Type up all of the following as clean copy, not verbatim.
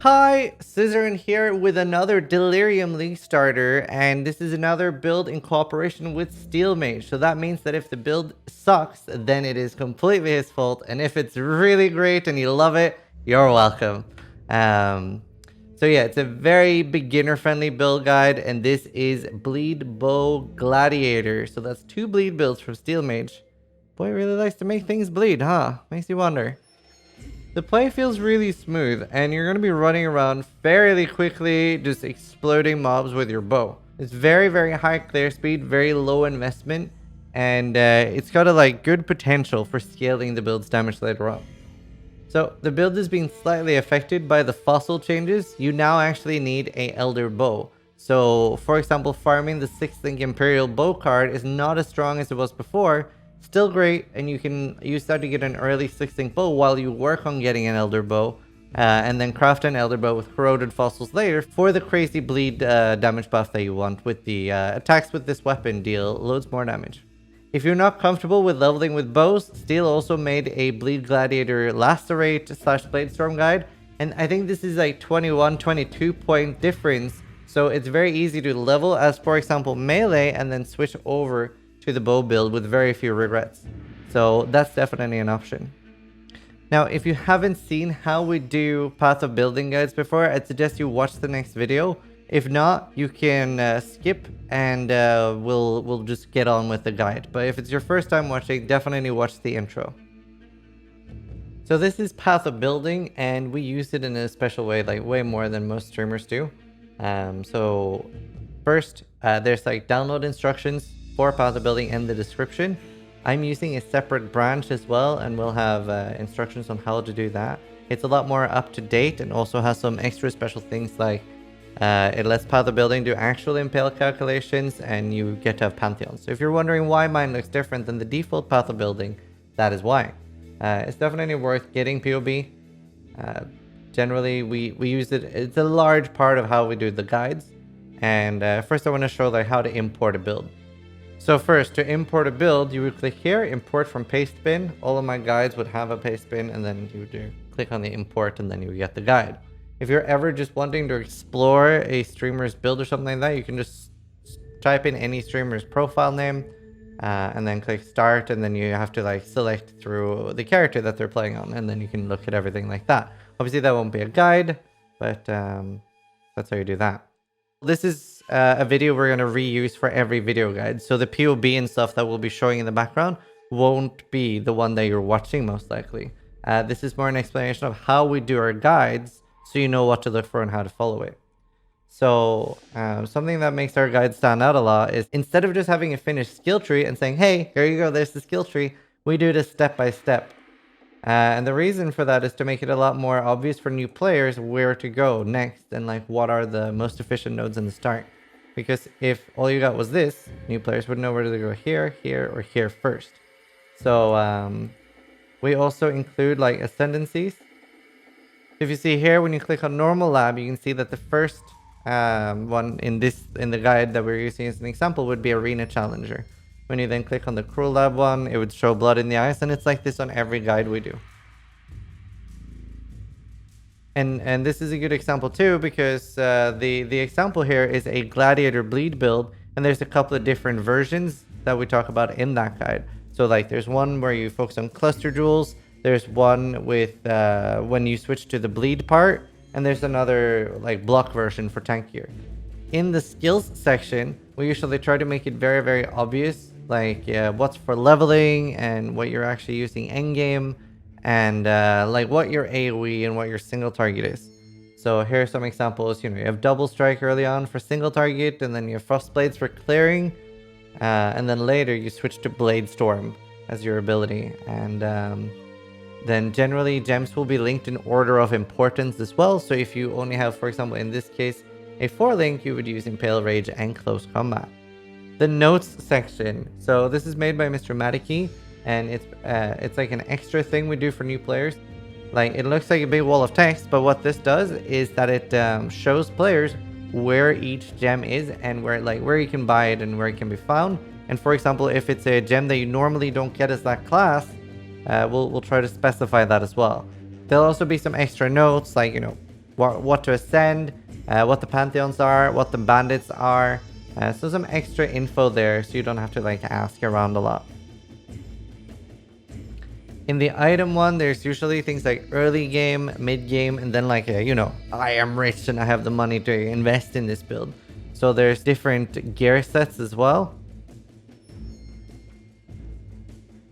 Hi, Zizaran here with another Delirium League starter, and this is another build in cooperation with Steelmage. So that means that if the build sucks, then it is completely his fault, and if it's really great and you love it, you're welcome. So yeah, it's a very beginner-friendly build guide, and this is Bleed Bow Gladiator. So that's 2 bleed builds from Steelmage. Boy, really likes to make things bleed, huh? Makes you wonder. The play feels really smooth, and you're going to be running around fairly quickly, just exploding mobs with your bow. It's very, very high clear speed, very low investment, and it's got a good potential for scaling the build's damage later on. So the build is being slightly affected by the fossil changes. You now actually need a Elder Bow. So, for example, farming the 6th Link Imperial Bow card is not as strong as it was before. Still great, and you can use that to get an early 6th Link bow while you work on getting an Elder Bow, and then craft an Elder Bow with corroded fossils later for the crazy bleed damage buff that you want with the attacks with this weapon deal loads more damage. If you're not comfortable with leveling with bows, Steel also made a Bleed Gladiator Lacerate / Bladestorm guide, and I think this is a 21-22 point difference, so it's very easy to level as, for example, melee and then switch over to the bow build with very few regrets. So that's definitely an option. Now, if you haven't seen how we do Path of Building guides before, I'd suggest you watch the next video. If not, you can skip and we'll just get on with the guide. But if it's your first time watching, definitely watch the intro. So this is Path of Building, and we use it in a special way, way more than most streamers do. So first, there's download instructions for Path of Building in the description. I'm using a separate branch as well, and we'll have instructions on how to do that. It's a lot more up to date and also has some extra special things like it lets Path of Building do actual impale calculations, and you get to have pantheons. So if you're wondering why mine looks different than the default Path of Building, that is why. It's definitely worth getting POB. Generally, we use it. It's a large part of how we do the guides. And first I want to show how to import a build. So first, to import a build, you would click here, import from paste bin. All of my guides would have a paste bin, and then you would click on the import, and then you get the guide. If you're ever just wanting to explore a streamer's build or something like that, you can just type in any streamer's profile name, and then click start, and then you have to select through the character that they're playing on, and then you can look at everything like that. Obviously, that won't be a guide, but that's how you do that. This is a video we're going to reuse for every video guide. So the POB and stuff that we'll be showing in the background won't be the one that you're watching most likely. This is more an explanation of how we do our guides, so you know what to look for and how to follow it. So something that makes our guide stand out a lot is instead of just having a finished skill tree and saying, hey, here you go, there's the skill tree, we do this step by step. And the reason for that is to make it a lot more obvious for new players where to go next and what are the most efficient nodes in the start. Because if all you got was this, new players would know where to go here, here, or here first. So we also include ascendancies. If you see here, when you click on normal lab, you can see that the first one in the guide that we're using as an example would be Arena Challenger. When you then click on the Cruel Lab one, it would show Blood in the Eyes, and it's like this on every guide we do. And this is a good example too, because the example here is a Gladiator Bleed build, and there's a couple of different versions that we talk about in that guide. So there's one where you focus on cluster jewels, there's one with when you switch to the bleed part, and there's another block version for tankier. In the skills section, we usually try to make it very, very obvious, what's for leveling and what you're actually using endgame, and what your AoE and what your single target is. So here are some examples. You have double strike early on for single target, and then you have frost blades for clearing, and then later you switch to blade storm as your ability. And then generally gems will be linked in order of importance as well. So if you only have, for example, in this case, a 4-link, you would use Impale, Rage, and Close Combat. The notes section. So this is made by Mr. Madiki, and it's like an extra thing we do for new players. It looks like a big wall of text, but what this does is that it shows players where each gem is and where you can buy it and where it can be found. And for example, if it's a gem that you normally don't get as that class, we'll try to specify that as well. There'll also be some extra notes what to ascend, what the pantheons are, what the bandits are. So some extra info there, so you don't have to like ask around a lot. In the item one, there's usually things like early game, mid game, and then like, you know, I am rich and I have the money to invest in this build. So there's different gear sets as well.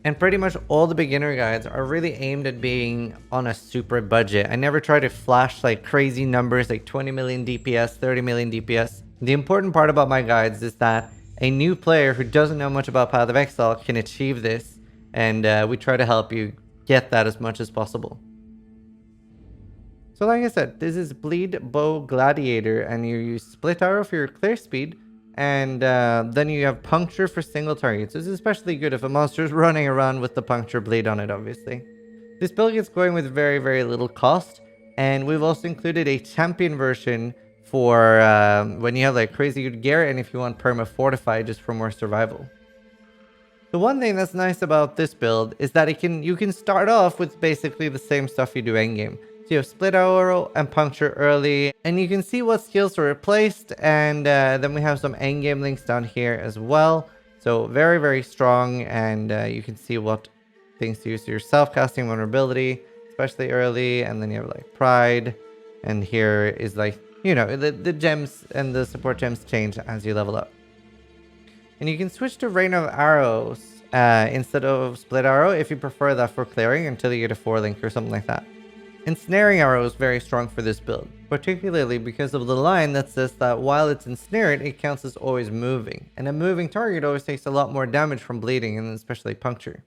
And pretty much all the beginner guides are really aimed at being on a super budget. I never try to flash like crazy numbers like 20 million DPS, 30 million DPS. The important part about my guides is that a new player who doesn't know much about Path of Exile can achieve this, and we try to help you get that as much as possible. So like I said, this is Bleed, Bow, Gladiator, and you use Split Arrow for your clear speed, and then you have Puncture for single targets. This is especially good if a monster is running around with the Puncture Bleed on it, obviously. This build gets going with very, very little cost, and we've also included a champion version for when you have like crazy good gear, and if you want Perma Fortify just for more survival. The one thing that's nice about this build is that you can start off with basically the same stuff you do endgame. So you have Split Arrow and Puncture early, and you can see what skills are replaced, and then we have some endgame links down here as well. So very, very strong, and you can see what things to use. So your self-casting vulnerability, especially early, and then you have like Pride, and here is like, you know, the gems and the support gems change as you level up. And you can switch to Rain of Arrows instead of Split Arrow if you prefer that for clearing until you get a 4-link or something like that. Ensnaring Arrow is very strong for this build, particularly because of the line that says that while it's ensnared, it counts as always moving. And a moving target always takes a lot more damage from bleeding, and especially puncture.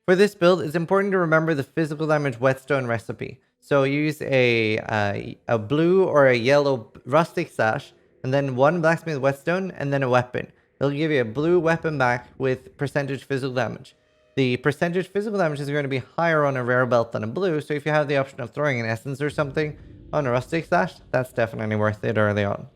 For this build, it's important to remember the physical damage whetstone recipe. So you use a blue or a yellow rustic sash, and then one blacksmith whetstone, and then a weapon. It'll give you a blue weapon back with percentage physical damage. The percentage physical damage is going to be higher on a rare belt than a blue, so if you have the option of throwing an essence or something on a rustic sash, that's definitely worth it early on.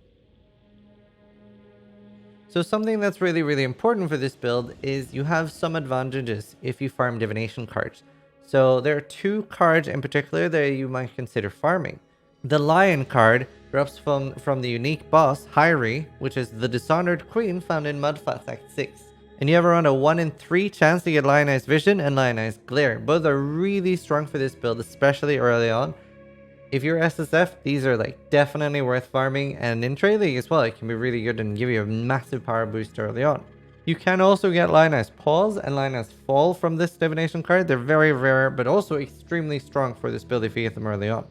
So something that's really, really important for this build is you have some advantages if you farm divination cards. So there are 2 cards in particular that you might consider farming. The Lion card drops from the unique boss, Hyrie, which is the Dishonored Queen found in Mudflats Act 6. And you have around a 1 in 3 chance to get Lionized Vision and Lionized Glare. Both are really strong for this build, especially early on. If you're SSF, these are like definitely worth farming, and in Trade League as well, it can be really good and give you a massive power boost early on. You can also get Lionized Pause and Lionized Fall from this divination card. They're very rare, but also extremely strong for this build if you get them early on.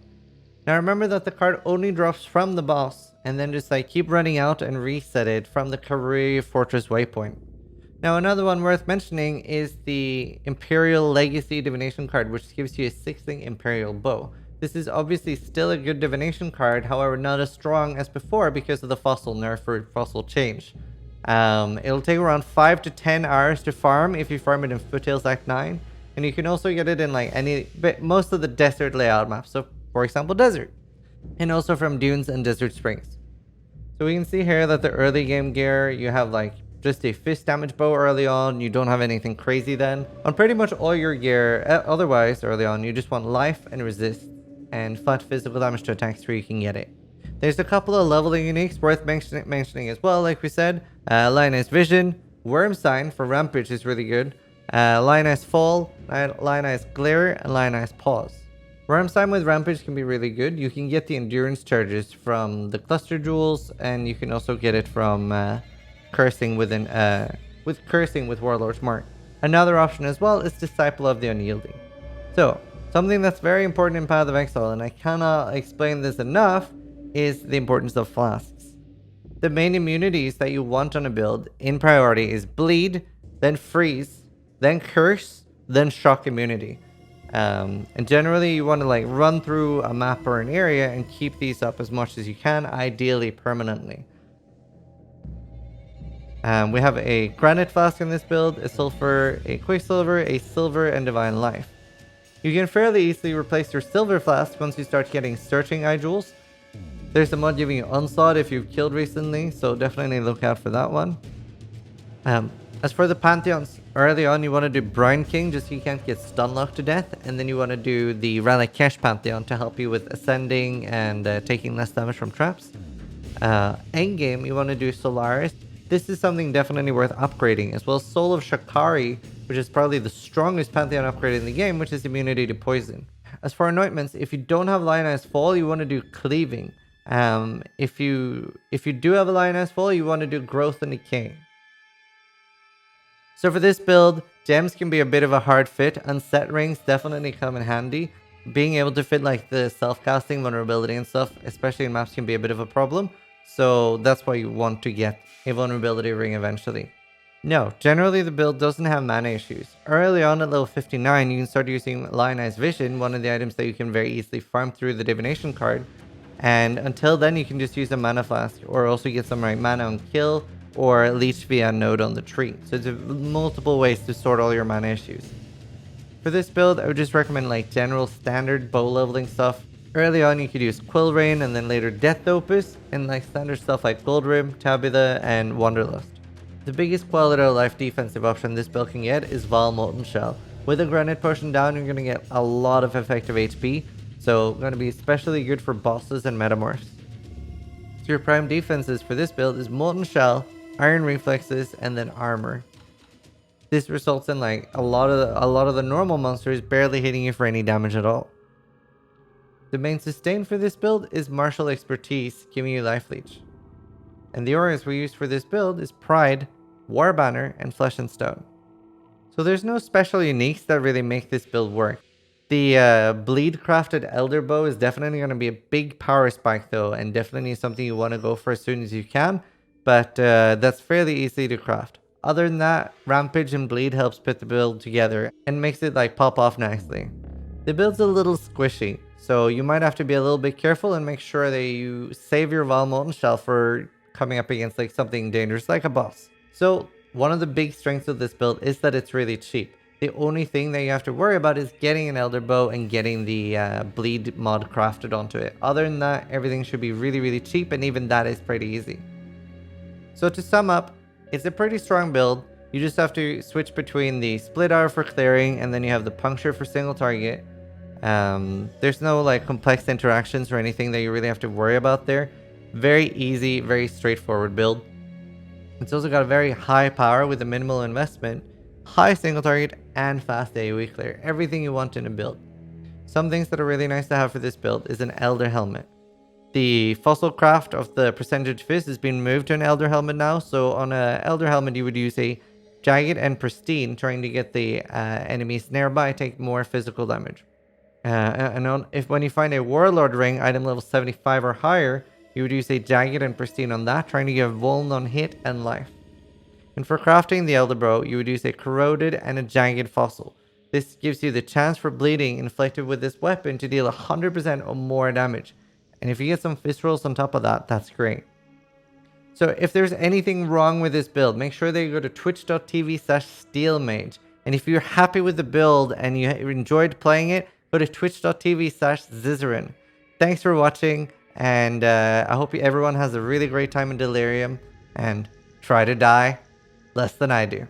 Now remember that the card only drops from the boss, and then just like keep running out and reset it from the Karui Fortress waypoint. Now another one worth mentioning is the Imperial Legacy divination card, which gives you a 6-link Imperial Bow. This is obviously still a good divination card, however not as strong as before because of the fossil nerf or fossil change. It'll take around 5 to 10 hours to farm if you farm it in Foothills Act 9, and you can also get it in like most of the desert layout maps, so for example desert, and also from dunes and desert springs. So we can see here that the early game gear, you have like just a fist damage bow early on. You don't have anything crazy then. On pretty much all your gear, otherwise early on, you just want life and resist and flat physical damage to attacks where you can get it. There's a couple of leveling uniques worth mentioning as well, like we said. Lionized Vision, Worm Sign for Rampage is really good. Lionized Fall, Lionized Glare, and Lionized Pause. Worm Sign with Rampage can be really good. You can get the endurance charges from the cluster jewels, and you can also get it from cursing with Warlord's Mark. Another option as well is Disciple of the Unyielding. So something that's very important in Path of Exile, and I cannot explain this enough, is the importance of Flasks. The main immunities that you want on a build in priority is Bleed, then Freeze, then Curse, then Shock immunity. And generally you want to like run through a map or an area and keep these up as much as you can, ideally permanently. We have a Granite Flask in this build, a Sulfur, a Quicksilver, a Silver, and Divine Life. You can fairly easily replace your Silver Flask once you start getting Searching Eye Jewels. There's a mod giving you Onslaught if you've killed recently, so definitely look out for that one. As for the pantheons, early on you want to do Brine King just so you can't get stun locked to death, and then you want to do the Ralakesh pantheon to help you with ascending and taking less damage from traps. Endgame, you want to do Solaris. This is something definitely worth upgrading, as well as Soul of Shakari, which is probably the strongest pantheon upgrade in the game, which is immunity to poison. As for anointments, if you don't have Lioness Fall, you want to do Cleaving. If you do have a Lioness Fall, you want to do Growth and Decay. So for this build, gems can be a bit of a hard fit, and set rings definitely come in handy. Being able to fit like the self-casting vulnerability and stuff, especially in maps, can be a bit of a problem. So that's why you want to get a vulnerability ring eventually. No, generally the build doesn't have mana issues. Early on at level 59, you can start using Lionized Vision, one of the items that you can very easily farm through the Divination card. And until then, you can just use a Mana Flask, or also get some mana on kill, or leech via node on the tree. So there's multiple ways to sort all your mana issues. For this build, I would just recommend like general standard bow leveling stuff. Early on you could use Quill Rain, and then later Death Opus, and like standard stuff like Gold Rim, Tabitha, and Wanderlust. The biggest quality of life defensive option this build can get is Val Molten Shell. With a Granite Potion down, you're going to get a lot of effective HP, so going to be especially good for bosses and metamorphs. So your prime defenses for this build is Molten Shell, Iron Reflexes, and then Armor. This results in like a lot of the normal monsters barely hitting you for any damage at all. The main sustain for this build is Martial Expertise, giving you Life Leech. And the auras we use for this build is Pride, War Banner, and Flesh and Stone. So there's no special uniques that really make this build work. The Bleed Crafted Elder Bow is definitely going to be a big power spike though, and definitely something you want to go for as soon as you can, but that's fairly easy to craft. Other than that, Rampage and Bleed helps put the build together and makes it like pop off nicely. The build's a little squishy, so you might have to be a little bit careful and make sure that you save your Val Molten Shell for coming up against like something dangerous like a boss. So one of the big strengths of this build is that it's really cheap. The only thing that you have to worry about is getting an Elder Bow and getting the Bleed mod crafted onto it. Other than that, everything should be really cheap, and even that is pretty easy. So to sum up, it's a pretty strong build. You just have to switch between the Split Arrow for clearing, and then you have the Puncture for single target. There's no like complex interactions or anything that you really have to worry about there. Very easy, very straightforward build. It's also got a very high power with a minimal investment, high single target, and fast AoE clear. Everything you want in a build. Some things that are really nice to have for this build is an Elder Helmet. The fossil craft of the percentage fist has been moved to an Elder Helmet now, so on an Elder Helmet you would use a Jagged and Pristine, trying to get the enemies nearby take more physical damage. When you find a Warlord Ring, item level 75 or higher, you would use a Jagged and Pristine on that, trying to give Vuln on hit and life. And for crafting the Elder Bow, you would use a Corroded and a Jagged Fossil. This gives you the chance for bleeding inflicted with this weapon to deal 100% or more damage. And if you get some fist rolls on top of that, that's great. So if there's anything wrong with this build, make sure that you go to twitch.tv/Steelmage. And if you're happy with the build and you enjoyed playing it, go to twitch.tv/Zizaran. Thanks for watching, and I hope everyone has a really great time in Delirium, and try to die less than I do.